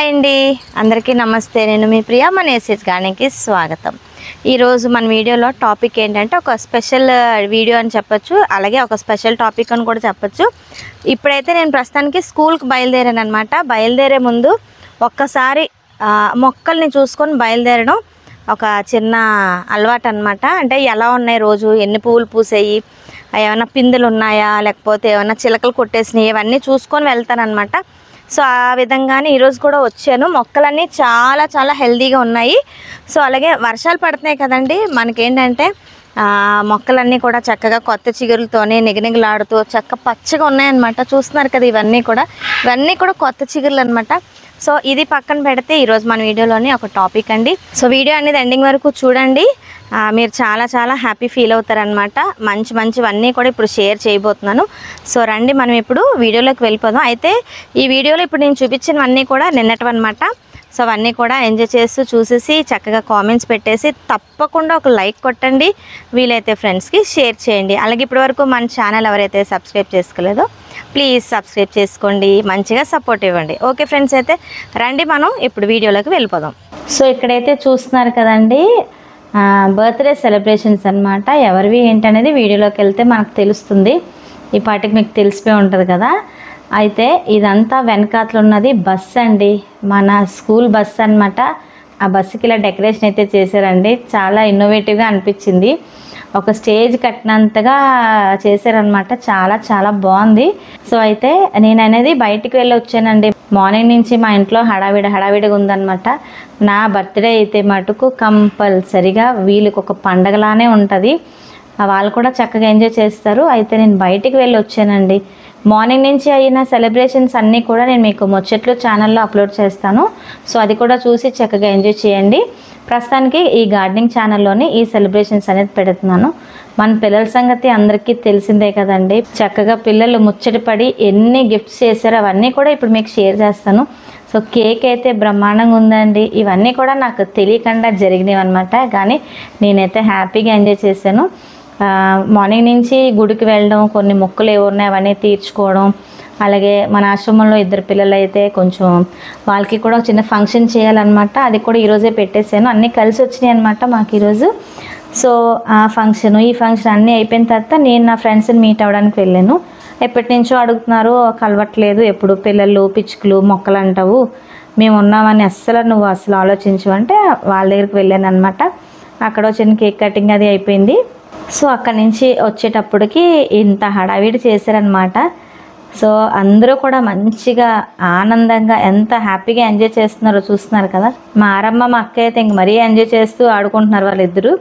Hi అండి, అందరికీ నమస్తే. నేను మీ ప్రియా. మన ఎస్ఎస్ గార్డెన్కి స్వాగతం. ఈరోజు మన వీడియోలో టాపిక్ ఏంటంటే ఒక స్పెషల్ వీడియో అని చెప్పొచ్చు, అలాగే ఒక స్పెషల్ టాపిక్ అని కూడా చెప్పొచ్చు. ఇప్పుడైతే నేను ప్రస్తుతానికి స్కూల్కి బయలుదేరాను అనమాట. బయలుదేరే ముందు ఒక్కసారి మొక్కల్ని చూసుకొని బయలుదేరడం ఒక చిన్న అలవాటు అనమాట. అంటే ఎలా ఉన్నాయి, రోజు ఎన్ని పువ్వులు పూసాయి, ఏమైనా పిందెలు ఉన్నాయా, లేకపోతే ఏమైనా చిలకలు కొట్టేసినాయి, ఇవన్నీ చూసుకొని వెళ్తానమాట. సో ఆ విధంగానే ఈరోజు కూడా వచ్చాను. మొక్కలన్నీ చాలా చాలా హెల్తీగా ఉన్నాయి. సో అలాగే వర్షాలు పడుతున్నాయి కదండి, మనకేంటంటే మొక్కలన్నీ కూడా చక్కగా కొత్త చిగురులతోనే నిగనిగలాడుతూ పచ్చగా ఉన్నాయన్నమాట. చూస్తున్నారు కదా, ఇవన్నీ కూడా కొత్త చిగురులు అనమాట. సో ఇది పక్కన పెడితే ఈరోజు మన వీడియోలోని ఒక టాపిక్ అండి. సో వీడియో అనేది ఎండింగ్ వరకు చూడండి, మీరు చాలా చాలా హ్యాపీ ఫీల్ అవుతారనమాట. మంచివన్నీ కూడా ఇప్పుడు షేర్ చేయబోతున్నాను. సో రండి, మనం ఇప్పుడు వీడియోలోకి వెళ్ళిపోదాం. అయితే ఈ వీడియోలో ఇప్పుడు నేను చూపించినవన్నీ కూడా నిన్నటివన్నమాట. సో అవన్నీ కూడా ఎంజాయ్ చేస్తూ చూసేసి చక్కగా కామెంట్స్ పెట్టేసి తప్పకుండా ఒక లైక్ కొట్టండి, వీలైతే ఫ్రెండ్స్కి షేర్ చేయండి. అలాగే ఇప్పటివరకు మన ఛానల్ ఎవరైతే సబ్స్క్రైబ్ చేసుకోలేదో ప్లీజ్ సబ్స్క్రైబ్ చేసుకోండి, మంచిగా సపోర్ట్ ఇవ్వండి. ఓకే ఫ్రెండ్స్, అయితే రండి మనం ఇప్పుడు వీడియోలోకి వెళ్ళిపోదాం. సో ఇక్కడైతే చూస్తున్నారు కదండి, బర్త్డే సెలబ్రేషన్స్ అనమాట. ఎవరివి ఏంటనేది వీడియోలోకి వెళ్తే మనకు తెలుస్తుంది. ఈ పాటికి మీకు తెలిసిపోయి ఉంటుంది కదా. అయితే ఇదంతా వెనకాతలు ఉన్నది బస్ అండి, మన స్కూల్ బస్ అనమాట. ఆ బస్సుకి ఇలా డెకరేషన్ అయితే చేశారండి, చాలా ఇన్నోవేటివ్గా అనిపించింది. ఒక స్టేజ్ కట్టినంతగా చేశారనమాట, చాలా చాలా బాగుంది. సో అయితే నేను అనేది బయటికి వెళ్ళి వచ్చానండి. మార్నింగ్ నుంచి మా ఇంట్లో హడావిడిగా ఉందన్నమాట. నా బర్త్డే అయితే మటుకు కంపల్సరిగా వీళ్ళకి ఒక పండగలానే ఉంటుంది. వాళ్ళు కూడా చక్కగా ఎంజాయ్ చేస్తారు. అయితే నేను బయటికి వెళ్ళి వచ్చానండి. మార్నింగ్ నుంచి అయిన సెలబ్రేషన్స్ అన్నీ కూడా నేను మీకు ముచ్చట్లు ఛానల్లో అప్లోడ్ చేస్తాను. సో అది కూడా చూసి చక్కగా ఎంజాయ్ చేయండి. ప్రస్తుతానికి ఈ గార్డెనింగ్ ఛానల్లోని ఈ సెలబ్రేషన్స్ అనేది పెడుతున్నాను. మన పిల్లల సంగతి అందరికీ తెలిసిందే కదండి. చక్కగా పిల్లలు ముచ్చటపడి ఎన్ని గిఫ్ట్స్ చేశారో అవన్నీ కూడా ఇప్పుడు మీకు షేర్ చేస్తాను. సో కేక్ అయితే బ్రహ్మాండంగా ఉందండి. ఇవన్నీ కూడా నాకు తెలియకుండా జరిగినవి అనమాట, కానీ నేనైతే హ్యాపీగా ఎంజాయ్ చేశాను. మార్నింగ్ నుంచి గుడికి వెళ్ళడం, కొన్ని మొక్కులు ఏవి ఉన్నాయి అవన్నీ తీర్చుకోవడం, అలాగే మన ఆశ్రమంలో 2 పిల్లలు అయితే కొంచెం వాళ్ళకి కూడా చిన్న ఫంక్షన్ చేయాలన్నమాట. అది కూడా ఈరోజే పెట్టేశాను. అన్నీ కలిసి వచ్చినాయి అనమాట మాకు ఈరోజు. సో ఆ ఫంక్షన్ ఈ ఫంక్షన్ అన్నీ అయిపోయిన తర్వాత నేను నా ఫ్రెండ్స్ని మీట్ అవ్వడానికి వెళ్ళాను. ఎప్పటి నుంచో అడుగుతున్నారు, కలవట్లేదు, ఎప్పుడు పిల్లలు పిచ్చుకలు మొక్కలు అంటావు, మేము ఉన్నామని నువ్వు అస్సలు ఆలోచించవంటే వాళ్ళ దగ్గరికి వెళ్ళాను అనమాట. అక్కడ చిన్న కేక్ కటింగ్ అది అయిపోయింది. సో అక్కడి నుంచి వచ్చేటప్పటికి ఇంత హడావిడి చేశారనమాట. సో అందరూ కూడా మంచిగా ఆనందంగా ఎంత హ్యాపీగా ఎంజాయ్ చేస్తున్నారో చూస్తున్నారు కదా. మా ఆరమ్మ మా అక్క అయితే ఇంక మరీ ఎంజాయ్ చేస్తూ ఆడుకుంటున్నారు వాళ్ళిద్దరూ.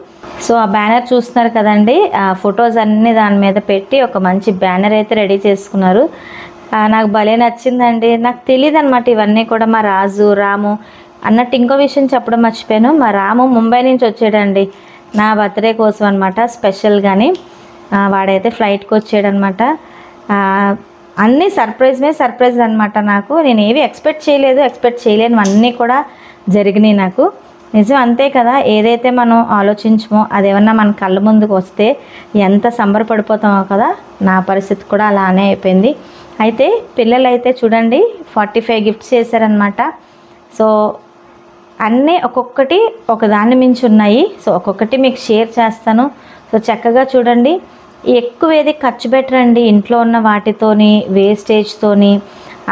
సో ఆ బ్యానర్ చూస్తున్నారు కదండి, ఆ ఫొటోస్ అన్నీ దాని మీద పెట్టి ఒక మంచి బ్యానర్ అయితే రెడీ చేసుకున్నారు. నాకు భలే నచ్చిందండి. నాకు తెలియదు అనమాట ఇవన్నీ కూడా. మా రాము అన్నట్టు ఇంకో విషయం చెప్పడం మర్చిపోయాను. మా రాము ముంబై నుంచి వచ్చాడండి నా బర్త్డే కోసం అనమాట, స్పెషల్గాని. వాడైతే ఫ్లైట్కి వచ్చాడనమాట. అన్నీ సర్ప్రైజ్ అనమాట. నాకు నేను ఏవి ఎక్స్పెక్ట్ చేయలేను, అన్నీ కూడా జరిగినాయి నాకు. నిజం అంతే కదా, ఏదైతే మనం ఆలోచించమో అదేమన్నా మన కళ్ళ ముందుకు వస్తే ఎంత సంబరపడిపోతామో కదా. నా పరిస్థితి కూడా అలానే అయిపోయింది. అయితే పిల్లలు అయితే చూడండి 45 గిఫ్ట్స్ చేశారనమాట. సో అన్నీ ఒక్కొక్కటి ఒకదాన్ని మించి ఉన్నాయి. సో ఒక్కొక్కటి మీకు షేర్ చేస్తాను. సో చక్కగా చూడండి. ఎక్కువ ఏది ఖర్చు పెట్టరండి, ఇంట్లో ఉన్న వాటితోని వేస్టేజ్తోని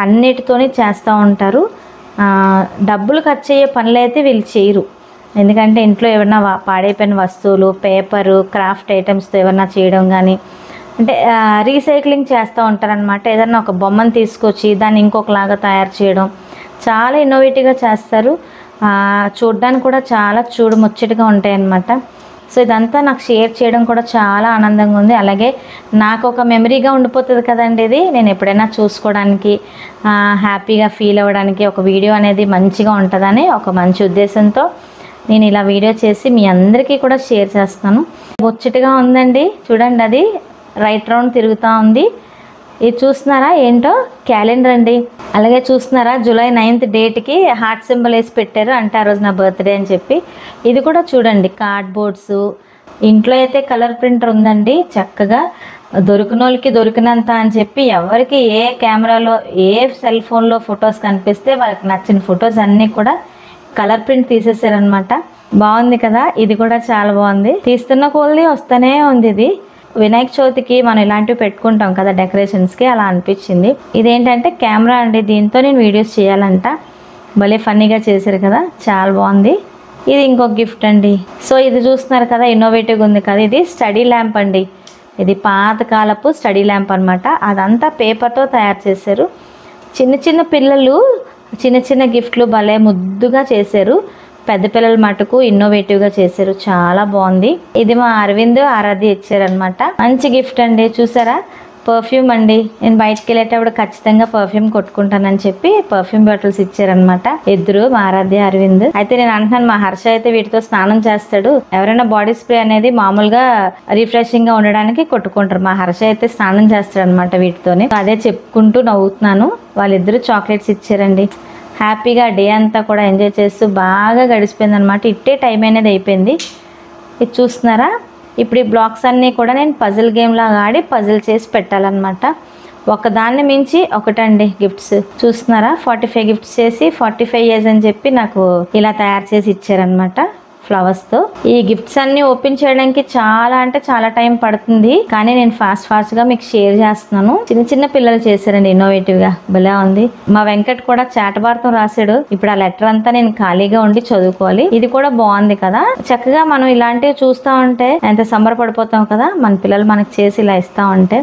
అన్నిటితోని చేస్తూ ఉంటారు. డబ్బులు ఖర్చు అయ్యే పనులు అయితే వీళ్ళు చేయరు. ఎందుకంటే ఇంట్లో ఏమన్నా పాడైపోయిన వస్తువులు, పేపరు, క్రాఫ్ట్ ఐటమ్స్తో ఏమన్నా చేయడం కానీ, అంటే రీసైక్లింగ్ చేస్తూ ఉంటారనమాట. ఏదన్నా ఒక బొమ్మను తీసుకొచ్చి దాన్ని ఇంకొకలాగా తయారు చేయడం చాలా ఇన్నోవేటివ్గా చేస్తారు. చూడడానికి కూడా చాలా ముచ్చటగా ఉంటాయి అన్నమాట. సో ఇదంతా నాకు షేర్ చేయడం కూడా చాలా ఆనందంగా ఉంది. అలాగే నాకు ఒక మెమరీగా ఉండిపోతుంది కదండి ఇది. నేను ఎప్పుడైనా చూసుకోవడానికి, హ్యాపీగా ఫీల్ అవ్వడానికి ఒక వీడియో అనేది మంచిగా ఉంటుందని ఒక మంచి ఉద్దేశంతో నేను ఇలా వీడియో చేసి మీ అందరికీ కూడా షేర్ చేస్తాను. ముచ్చటగా ఉందండి చూడండి, అది రైట్ రౌండ్ తిరుగుతూ ఉంది. ఇది చూస్తున్నారా, ఏంటో క్యాలెండర్ అండి. అలాగే చూస్తున్నారా, జూలై 9th డేట్కి హార్ట్ సింబల్ వేసి పెట్టారు, అంటే ఆ రోజు నా బర్త్డే అని చెప్పి. ఇది కూడా చూడండి, కార్డ్బోర్డ్స్. ఇంట్లో అయితే కలర్ ప్రింటర్ ఉందండి చక్కగా. దొరికినోళ్ళకి దొరికినంత అని చెప్పి ఎవరికి ఏ కెమెరాలో ఏ సెల్ ఫోన్లో ఫొటోస్ కనిపిస్తే వాళ్ళకి నచ్చిన ఫొటోస్ అన్నీ కూడా కలర్ ప్రింట్ తీసేసారనమాట. బాగుంది కదా, ఇది కూడా చాలా బాగుంది. తీస్తున్న కొలది వస్తూనే ఉంది. ఇది వినాయక చవితికి మనం ఇలాంటివి పెట్టుకుంటాం కదా డెకరేషన్స్కి, అలా అనిపించింది. ఇదేంటంటే కెమెరా అండి, దీంతో నేను వీడియోస్ చేయాలంట. భలే ఫన్నీగా చేశారు కదా, చాలా బాగుంది. ఇది ఇంకొక గిఫ్ట్ అండి. సో ఇది చూస్తున్నారు కదా, ఇన్నోవేటివ్గా ఉంది కదా. ఇది స్టడీ ల్యాంప్ అండి. ఇది పాతకాలపు స్టడీ ల్యాంప్ అనమాట. అదంతా పేపర్తో తయారు చేశారు. చిన్న చిన్న పిల్లలు చిన్న చిన్న గిఫ్ట్లు భలే ముద్దుగా చేశారు. పెద్ద పిల్లల మటుకు ఇన్నోవేటివ్గా చేశారు, చాలా బాగుంది. ఇది మా అరవింద్ ఆరాధ్య ఇచ్చారనమాట. మంచి గిఫ్ట్ అండి. చూసారా, పర్ఫ్యూమ్ అండి. నేను బయటకు వెళ్ళేటప్పుడు ఖచ్చితంగా పర్ఫ్యూమ్ కొట్టుకుంటానని చెప్పి పర్ఫ్యూమ్ బాటిల్స్ ఇచ్చారనమాట ఇద్దరు, మా ఆరాధ్య అరవింద్. అయితే నేను అంటున్నాను, మా హర్ష అయితే వీటితో స్నానం చేస్తాడు. ఎవరైనా బాడీ స్ప్రే అనేది మామూలుగా రిఫ్రెషింగ్ గా ఉండడానికి కొట్టుకుంటారు, మా హర్ష అయితే స్నానం చేస్తాడు అనమాట వీటితోనే. అదే చెప్పుకుంటూ నవ్వుతున్నాను. వాళ్ళిద్దరు చాక్లెట్స్ ఇచ్చారండి. హ్యాపీగా డే అంతా కూడా ఎంజాయ్ చేస్తూ బాగా గడిచిపోయింది అనమాట. ఇట్టే టైం అనేది అయిపోయింది. ఇది చూస్తున్నారా, ఇప్పుడు ఈ బ్లాక్స్ అన్నీ కూడా నేను పజిల్ గేమ్ లాగా ఆడి పజిల్ చేసి పెట్టాలన్నమాట. ఒకదాన్ని మించి ఒకటండి గిఫ్ట్స్. చూస్తున్నారా, 45 గిఫ్ట్స్ చేసి 45 years అని చెప్పి నాకు ఇలా తయారు చేసి ఇచ్చారనమాట ఫ్లవర్స్తో. ఈ గిఫ్ట్స్ అన్ని ఓపెన్ చేయడానికి చాలా అంటే చాలా టైం పడుతుంది, కానీ నేను ఫాస్ట్ గా మీకు షేర్ చేస్తున్నాను. చిన్న చిన్న పిల్లలు చేశారండి ఇన్నోవేటివ్ గా, భలే ఉంది. మా వెంకట్ కూడా చాటభారతం రాశాడు. ఇప్పుడు ఆ లెటర్ అంతా నేను ఖాళీగా ఉండి చదువుకోవాలి. ఇది కూడా బాగుంది కదా, చక్కగా మనం ఇలాంటివి చూస్తూ ఉంటే ఎంత సంబరపడిపోతాం కదా, మన పిల్లలు మనకు చేసి ఇలా ఇస్తా ఉంటే.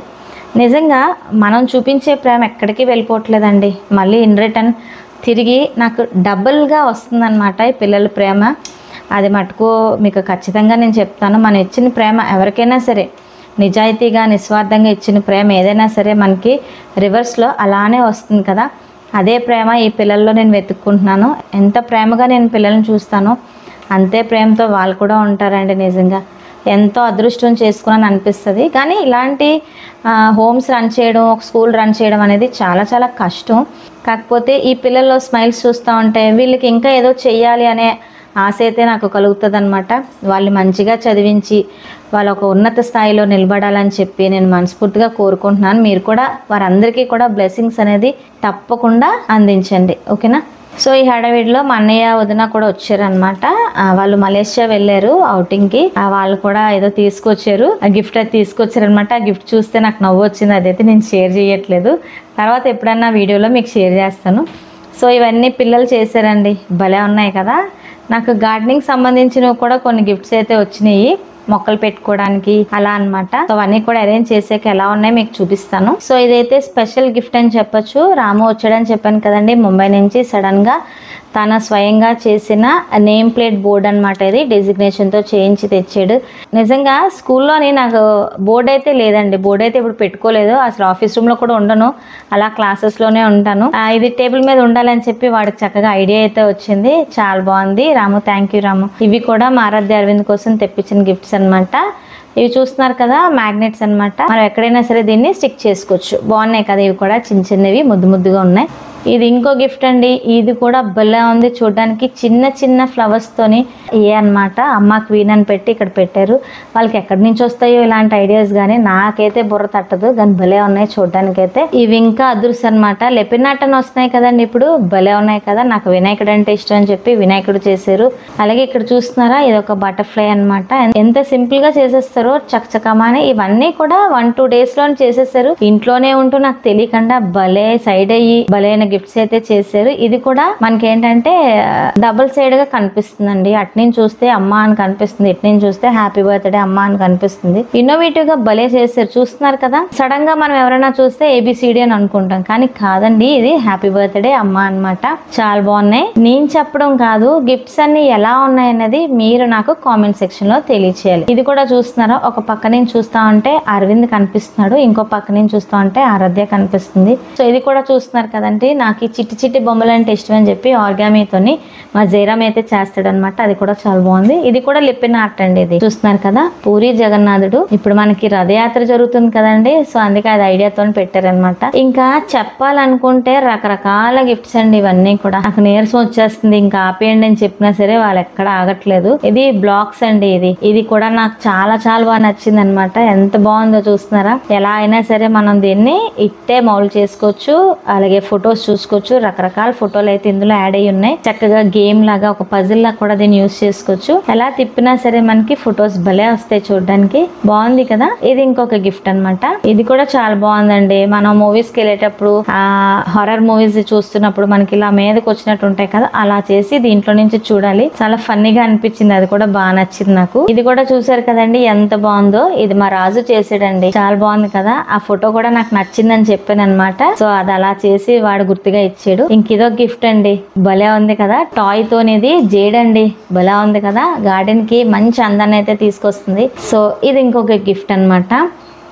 నిజంగా మనం చూపించే ప్రేమ ఎక్కడికి వెళ్ళిపోవట్లేదండి, మళ్ళీ ఇన్ రిటర్న్ తిరిగి నాకు డబుల్గా వస్తుందన్నమాట ఈ పిల్లల ప్రేమ. అది మటుకు మీకు ఖచ్చితంగా నేను చెప్తాను. మనం ఇచ్చిన ప్రేమ ఎవరికైనా సరే, నిజాయితీగా నిస్వార్థంగా ఇచ్చిన ప్రేమ ఏదైనా సరే మనకి రివర్స్లో అలానే వస్తుంది కదా. అదే ప్రేమ ఈ పిల్లల్లో నేను వెతుక్కుంటున్నాను. ఎంత ప్రేమగా నేను పిల్లల్ని చూస్తానో అంతే ప్రేమతో వాళ్ళు కూడా ఉంటారండి. నిజంగా ఎంతో అదృష్టం చేసుకుని అనిపిస్తుంది. కానీ ఇలాంటి హోమ్స్ రన్ చేయడం, ఒక స్కూల్ రన్ చేయడం అనేది చాలా చాలా కష్టం. కాకపోతే ఈ పిల్లల్లో స్మైల్స్ చూస్తూ ఉంటే వీళ్ళకి ఇంకా ఏదో చెయ్యాలి అనే ఆశ అయితే నాకు కలుగుతుంది అనమాట. వాళ్ళు మంచిగా చదివించి వాళ్ళు ఒక ఉన్నత స్థాయిలో నిలబడాలని చెప్పి నేను మనస్ఫూర్తిగా కోరుకుంటున్నాను. మీరు కూడా వారందరికీ కూడా బ్లెస్సింగ్స్ అనేది తప్పకుండా అందించండి, ఓకేనా. సో ఈ హడావిడిలో మా అన్నయ్య వదిన కూడా వచ్చారనమాట. వాళ్ళు మలేషియా వెళ్ళారు అవుటింగ్కి. వాళ్ళు కూడా ఏదో తీసుకొచ్చారు, ఆ గిఫ్ట్ అది తీసుకొచ్చారనమాట. ఆ గిఫ్ట్ చూస్తే నాకు నవ్వు వచ్చింది. అదైతే నేను షేర్ చేయట్లేదు, తర్వాత ఎప్పుడన్నా వీడియోలో మీకు షేర్ చేస్తాను. సో ఇవన్నీ పిల్లలు చేశారండి, భలే ఉన్నాయి కదా. నాకు గార్డెనింగ్ సంబంధించినవి కూడా కొన్ని గిఫ్ట్స్ అయితే వచ్చినాయి, మొక్కలు పెట్టుకోవడానికి అలా అనమాట. సో అవన్నీ కూడా అరేంజ్ చేసాక ఎలా ఉన్నాయి మీకు చూపిస్తాను. సో ఇదైతే స్పెషల్ గిఫ్ట్ అని చెప్పొచ్చు. రాము వచ్చాడని చెప్పాను కదండి ముంబై నుంచి. సడన్ గా తన స్వయంగా చేసిన నేమ్ ప్లేట్ బోర్డ్ అనమాట. ఇది డెసిగ్నేషన్తో చేయించి తెచ్చాడు. నిజంగా స్కూల్లోని నాకు బోర్డు అయితే లేదండి, బోర్డు అయితే ఇప్పుడు పెట్టుకోలేదు. అసలు ఆఫీస్ రూమ్లో కూడా ఉండను, అలా క్లాసెస్లోనే ఉంటాను. ఇది టేబుల్ మీద ఉండాలని చెప్పి వాడికి చక్కగా ఐడియా అయితే వచ్చింది. చాలా బాగుంది రాము, థ్యాంక్ యూ రాము. ఇవి కూడా మా ఆరాధ్య అరవింద్ కోసం తెప్పించిన గిఫ్ట్స్ అనమాట. ఇవి చూస్తున్నారు కదా, మ్యాగ్నెట్స్ అనమాట. మనం ఎక్కడైనా సరే దీన్ని స్టిక్ చేసుకోవచ్చు. బాగున్నాయి కదా, ఇవి కూడా చిన్న చిన్నవి ముద్దు ముద్దుగా ఉన్నాయి. ఇది ఇంకో గిఫ్ట్ అండి. ఇది కూడా భలే ఉంది చూడడానికి, చిన్న చిన్న ఫ్లవర్స్ తోని అన్నమాట. అమ్మ క్వీన్ అని పెట్టి ఇక్కడ పెట్టారు. వాళ్ళకి ఎక్కడి నుంచి వస్తాయో ఇలాంటి ఐడియాస్, కానీ నాకైతే బుర్ర తట్టదు, కానీ భలే ఉన్నాయి చూడడానికి అయితే. ఇవి ఇంకా అదృశ్యం అనమాట. లెపినాటన్ వస్తున్నాయి కదండి ఇప్పుడు, భలే ఉన్నాయి కదా. నాకు వినాయకుడు అంటే ఇష్టం అని చెప్పి వినాయకుడు చేశారు. అలాగే ఇక్కడ చూస్తున్నారా, ఇది ఒక బటర్ఫ్లై అనమాట. ఎంత సింపుల్ గా చేసేస్తారో చకచకమాని. ఇవన్నీ కూడా 1-2 days లో చేసేస్తారు. ఇంట్లోనే ఉంటూ నాకు తెలియకుండా భలే సైడ్ అయ్యి భలే గిఫ్ట్స్ అయితే చేశారు. ఇది కూడా మనకి ఏంటంటే డబుల్ సైడ్ గా కనిపిస్తుందండి. అటు నుంచి చూస్తే అమ్మ అని కనిపిస్తుంది, ఇటు నుంచి చూస్తే హ్యాపీ బర్త్డే అమ్మ అని కనిపిస్తుంది. ఇన్నోవేటివ్ గా భలే చేశారు. చూస్తున్నారు కదా, సడన్ గా మనం ఎవరైనా చూస్తే ABCD అని అనుకుంటాం, కానీ కాదండి, ఇది హ్యాపీ బర్త్డే అమ్మ అన్నమాట. చాలా బాగున్నాయి. నేను చెప్పడం కాదు, గిఫ్ట్స్ అన్ని ఎలా ఉన్నాయి అన్నది మీరు నాకు కామెంట్ సెక్షన్ లో తెలియచేయాలి. ఇది కూడా చూస్తున్నారా, ఒక పక్క నుంచి చూస్తా ఉంటే అరవింద్ కనిపిస్తున్నాడు, ఇంకో పక్క నుంచి చూస్తా ఉంటే ఆరాధ్య కనిపిస్తుంది. సో ఇది కూడా చూస్తున్నారు కదండి, నాకు ఈ చిట్టి చిట్టి బొమ్మలు అంటే ఇష్టం అని చెప్పి ఆర్గామీతోని మా జయరామ్ అయితే చేస్తాడనమాట. అది కూడా చాలా బాగుంది. ఇది కూడా లిప్పిన ఆర్ట్ అండి. ఇది చూస్తున్నారు కదా, పూరి జగన్నాథుడు. ఇప్పుడు మనకి రథయాత్ర జరుగుతుంది కదండి, సో అందుకే అది ఐడియాతో పెట్టారనమాట. ఇంకా చెప్పాలనుకుంటే రకరకాల గిఫ్ట్స్ అండి ఇవన్నీ కూడా. నాకు నీరసం వచ్చేస్తుంది, ఇంకా ఆపేయండి అని చెప్పినా సరే వాళ్ళు ఎక్కడ ఆగట్లేదు. ఇది బ్లాక్స్ అండి. ఇది కూడా నాకు చాలా చాలా బాగా నచ్చింది అనమాట. ఎంత బాగుందో చూస్తున్నారా. ఎలా అయినా సరే మనం దీన్ని ఇట్టే మౌల్డ్ చేసుకోవచ్చు, అలాగే ఫొటోస్ చూసుకోవచ్చు. రకరకాల ఫోటోలు అయితే ఇందులో యాడ్ అయ్యి ఉన్నాయి. చక్కగా గేమ్ లాగా, ఒక పజిల్ లాగా కూడా దీన్ని యూజ్ చేసుకోవచ్చు. ఎలా తిప్పినా సరే మనకి ఫొటోస్ భలే వస్తాయి చూడడానికి. బాగుంది కదా. ఇది ఇంకొక గిఫ్ట్ అనమాట. ఇది కూడా చాలా బాగుందండి. మనం మూవీస్ కి వెళ్ళేటప్పుడు హారర్ మూవీస్ చూస్తున్నప్పుడు మనకి ఇలా మీదకి వచ్చినట్టు ఉంటాయి కదా, అలా చేసి దీంట్లో నుంచి చూడాలి. చాలా ఫన్నీగా అనిపించింది. అది కూడా బాగా నచ్చింది నాకు. ఇది కూడా చూసారు కదండి ఎంత బాగుందో. ఇది మా రాజు చేసాడండి. చాలా బాగుంది కదా. ఆ ఫోటో కూడా నాకు నచ్చిందని చెప్పాను అనమాట. సో అది అలా చేసి వాడు గుర్తుగా ఇచ్చాడు. ఇంక ఇదో గిఫ్ట్ అండి. భలే ఉంది కదా. టాయ్ తోనిది జేడండి. భలే ఉంది కదా. గార్డెన్ కి మంచి అందాన్ని అయితే తీసుకొస్తుంది. సో ఇది ఇంకొక గిఫ్ట్ అనమాట.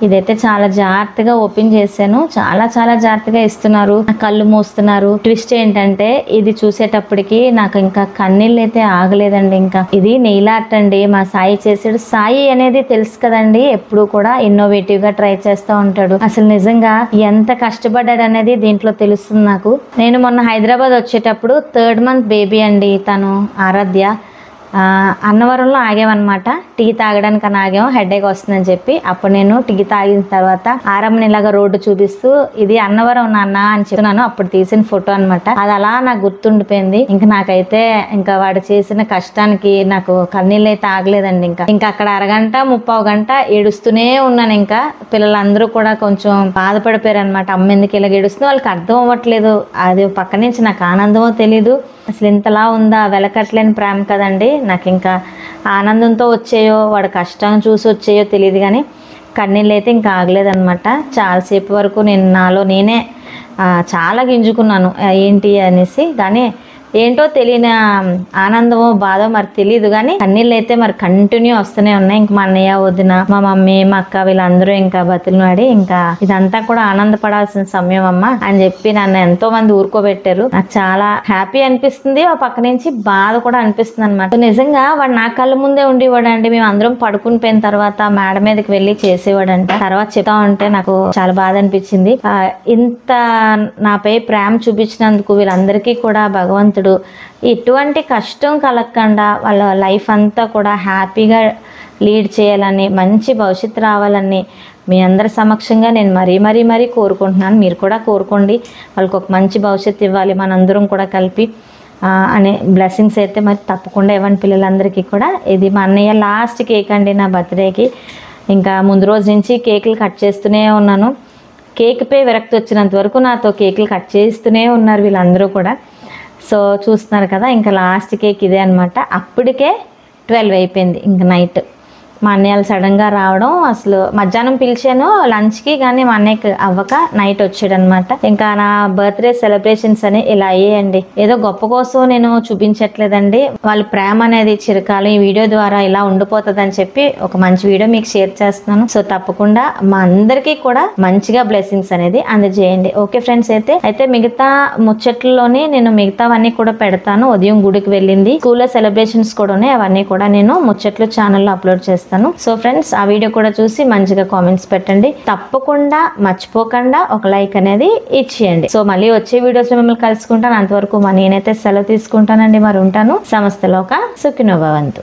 ఇదైతే చాలా జాగ్రత్తగా ఓపెన్ చేశాను. చాలా చాలా జాగ్రత్తగా ఇస్తున్నారు. కళ్ళు మూస్తున్నారు. ట్విస్ట్ ఏంటంటే ఇది చూసేటప్పటికి నాకు ఇంకా కన్నీళ్ళు అయితే ఆగలేదండి. ఇంకా ఇది నెయిల్ ఆర్ట్ అండి. మా సాయి చేసాడు. సాయి అనేది తెలుసు కదండి, ఎప్పుడు కూడా ఇన్నోవేటివ్ గా ట్రై చేస్తూ ఉంటాడు. అసలు నిజంగా ఎంత కష్టపడ్డాడు అనేది దీంట్లో తెలుస్తుంది నాకు. నేను మొన్న హైదరాబాద్ వచ్చేటప్పుడు 3rd month బేబీ అండి తను, ఆరాధ్య. అన్నవరంలో ఆగామన్నమాట. టీ తాగడానికి అని ఆగాము, హెడేక్ వస్తుందని చెప్పి. అప్పుడు నేను టీ తాగిన తర్వాత ఆరమ్మని ఇలాగా రోడ్డు చూపిస్తూ ఇది అన్నవరం నాన్న అని చెప్తున్నాను. అప్పుడు తీసిన ఫోటో అనమాట. అది అలా నాకు గుర్తుండిపోయింది. ఇంకా నాకైతే ఇంకా వాడు చేసిన కష్టానికి నాకు కన్నీళ్ళు అయితే ఆగలేదండి. ఇంకా అక్కడ అరగంట 30 గంట ఏడుస్తూనే ఉన్నాను. ఇంకా పిల్లలందరూ కూడా కొంచెం బాధపడిపోయారు అనమాట. అమ్మ ఎందుకు ఇలా ఏడుస్తుందో వాళ్ళకి అర్థం అవ్వట్లేదు. అది పక్క నుంచి నాకు ఆనందమో తెలీదు. అసలు ఇంతలా ఉందా, వెలకట్లేని ప్రేమ కదండి. నాకు ఇంకా ఆనందంతో వచ్చాయో వాడు కష్టం చూసి వచ్చాయో తెలియదు, కానీ కన్నీళ్ళు అయితే ఇంకా ఆగలేదన్నమాట. చాలాసేపు వరకు నాలో నేనే చాలా గింజుకున్నాను ఏంటి అనేసి. కానీ ఏంటో తెలియని ఆనందమో బాధో మరి తెలియదు, కానీ కన్నీళ్ళు అయితే మరి కంటిన్యూ వస్తూనే ఉన్నాయి. ఇంక మా అన్నయ్య, వదిన, మా మమ్మీ, మా అక్క వీళ్ళందరూ ఇంకా బతులునాడి ఇంకా ఇదంతా కూడా ఆనందపడాల్సిన సమయం అమ్మ అని చెప్పి నన్ను ఎంతో మంది ఊరుకోబెట్టారు. నాకు చాలా హ్యాపీ అనిపిస్తుంది, ఆ పక్క నుంచి బాధ కూడా అనిపిస్తుంది అనమాట. నిజంగా వాడు నా కళ్ళ ముందే ఉండేవాడు అండి. మేము అందరం పడుకుని పోయిన తర్వాత మేడ మీదకి వెళ్ళి చేసేవాడంట. తర్వాత చెప్తా ఉంటే నాకు చాలా బాధ అనిపించింది. ఇంత నాపై ప్రేమ చూపించినందుకు వీళ్ళందరికీ కూడా భగవంతుడు ఎటువంటి కష్టం కలగకుండా వాళ్ళ లైఫ్ అంతా కూడా హ్యాపీగా లీడ్ చేయాలని, మంచి భవిష్యత్తు రావాలని మీ అందరి సమక్షంగా నేను మరీ కోరుకుంటున్నాను. మీరు కూడా కోరుకోండి. వాళ్ళకి ఒక మంచి భవిష్యత్తు ఇవ్వాలి మనందరం కూడా కలిపి అనే బ్లెస్సింగ్స్ అయితే మరి తప్పకుండా ఇవ్వండి పిల్లలందరికీ కూడా. ఇది మా అన్నయ్య లాస్ట్ కేక్ అండి నా బర్త్డేకి. ఇంకా ముందు రోజు నుంచి కేకులు కట్ చేస్తూనే ఉన్నాను. కేక్ పై విరక్తి వచ్చినంత వరకు నాతో కేకులు కట్ చేస్తూనే ఉన్నారు వీళ్ళందరూ కూడా. సో చూస్తున్నారు కదా, ఇంకా లాస్ట్ కేక్ ఇదే అనమాట. అప్పటికే 12 అయిపోయింది ఇంకా నైట్. మా అన్నయ్యలు సడన్గా రావడం, అసలు మధ్యాహ్నం పిలిచాను లంచ్కి, కానీ మా అన్నయ్యకి అవ్వక నైట్ వచ్చాడనమాట. ఇంకా నా బర్త్డే సెలబ్రేషన్స్ అని ఇలా అయ్యాయండి. ఏదో గొప్ప కోసం నేను చూపించట్లేదండి. వాళ్ళ ప్రేమ అనేది చిరకాలం ఈ వీడియో ద్వారా ఇలా ఉండిపోతుంది అని చెప్పి ఒక మంచి వీడియో మీకు షేర్ చేస్తున్నాను. సో తప్పకుండా మా అందరికీ కూడా మంచిగా బ్లెస్సింగ్స్ అనేది అందజేయండి. ఓకే ఫ్రెండ్స్, అయితే మిగతా ముచ్చట్లలోనే నేను మిగతావన్నీ కూడా పెడతాను. ఉదయం గుడికి వెళ్ళింది, స్కూల్లో సెలబ్రేషన్స్ కూడా ఉన్నాయి, అవన్నీ కూడా నేను ముచ్చట్లు ఛానల్లో అప్లోడ్ చేస్తాను. సో ఫ్రెండ్స్, ఆ వీడియో కూడా చూసి మంచిగా కామెంట్స్ పెట్టండి. తప్పకుండా మర్చిపోకుండా ఒక లైక్ అనేది ఇచ్చేయండి. సో మళ్ళీ వచ్చే వీడియోస్ లో మిమ్మల్ని కలుసుకుంటాను. అంతవరకు నేనైతే సెలవు తీసుకుంటానండి. మరి ఉంటాను. సమస్తలోక సుఖినో భవంతు.